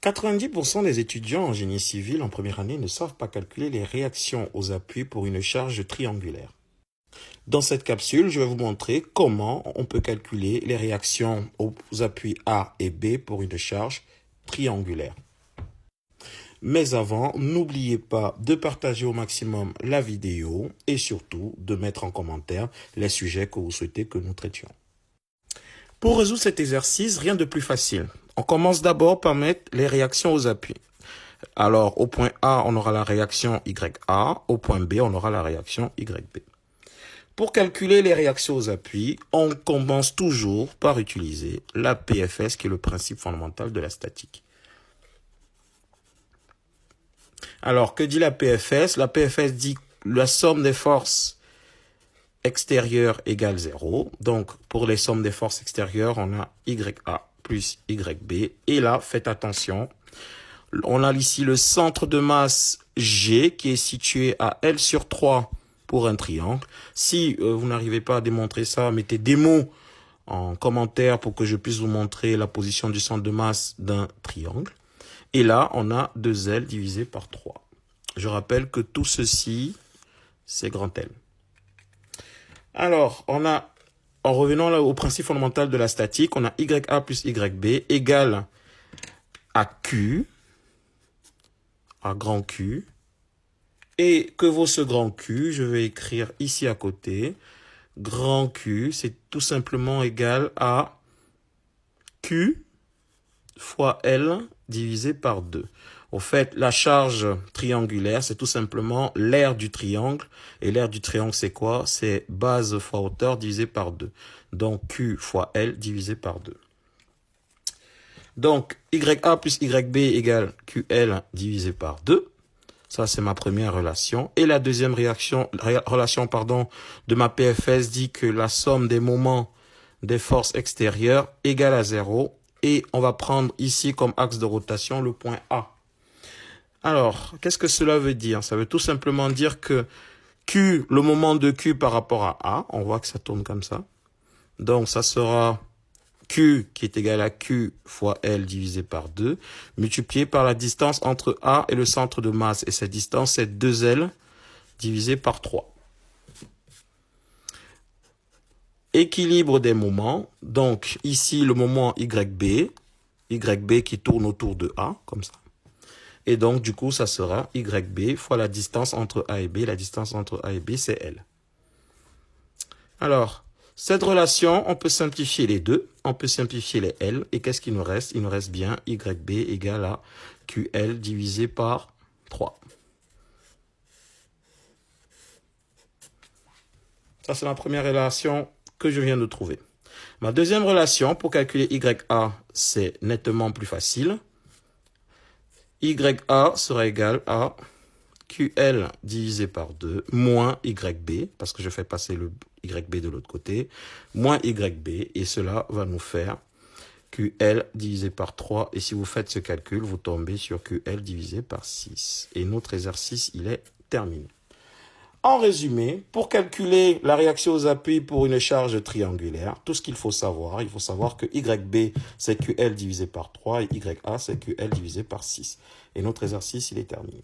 90% des étudiants en génie civil en première année ne savent pas calculer les réactions aux appuis pour une charge triangulaire. Dans cette capsule, je vais vous montrer comment on peut calculer les réactions aux appuis A et B pour une charge triangulaire. Mais avant, n'oubliez pas de partager au maximum la vidéo et surtout de mettre en commentaire les sujets que vous souhaitez que nous traitions. Pour résoudre cet exercice, rien de plus facile. On commence d'abord par mettre les réactions aux appuis. Alors, au point A, on aura la réaction YA. Au point B, on aura la réaction YB. Pour calculer les réactions aux appuis, on commence toujours par utiliser la PFS, qui est le principe fondamental de la statique. Alors, que dit la PFS? La PFS dit la somme des forces extérieures égale 0. Donc, pour les sommes des forces extérieures, on a YA plus YB. Et là, faites attention. On a ici le centre de masse G qui est situé à L sur 3 pour un triangle. Si vous n'arrivez pas à démontrer ça, mettez des mots en commentaire pour que je puisse vous montrer la position du centre de masse d'un triangle. Et là, on a 2L divisé par 3. Je rappelle que tout ceci, c'est grand L. Alors, en revenant là au principe fondamental de la statique, on a YA plus YB égale à Q, à grand Q. Et que vaut ce grand Q? Je vais écrire ici à côté. Grand Q, c'est tout simplement égal à Q fois L divisé par 2. Au fait, la charge triangulaire, c'est tout simplement l'aire du triangle. Et l'aire du triangle, c'est quoi? C'est base fois hauteur divisé par 2. Donc, Q fois L divisé par 2. Donc, YA plus YB égale QL divisé par 2. Ça, c'est ma première relation. Et la deuxième relation de ma PFS dit que la somme des moments des forces extérieures égale à 0. Et on va prendre ici comme axe de rotation le point A. Alors, qu'est-ce que cela veut dire? Ça veut tout simplement dire que Q, le moment de Q par rapport à A, on voit que ça tourne comme ça. Donc, ça sera Q qui est égal à Q fois L divisé par 2, multiplié par la distance entre A et le centre de masse. Et cette distance, c'est 2L divisé par 3. Équilibre des moments. Donc, ici, le moment YB qui tourne autour de A, comme ça. Et donc, du coup, ça sera YB fois la distance entre A et B. La distance entre A et B, c'est L. Alors, cette relation, on peut simplifier les deux. On peut simplifier les L. Et qu'est-ce qu'il nous reste? Il nous reste bien YB égale à QL divisé par 3. Ça, c'est la première relation que je viens de trouver. Ma deuxième relation, pour calculer YA, c'est nettement plus facile. YA sera égal à QL divisé par 2 moins YB, parce que je fais passer le YB de l'autre côté, moins YB, et cela va nous faire QL divisé par 3, et si vous faites ce calcul, vous tombez sur QL divisé par 6. Et notre exercice, il est terminé. En résumé, pour calculer la réaction aux appuis pour une charge triangulaire, tout ce qu'il faut savoir, il faut savoir que YB, c'est QL divisé par 3 et YA, c'est QL divisé par 6. Et notre exercice, il est terminé.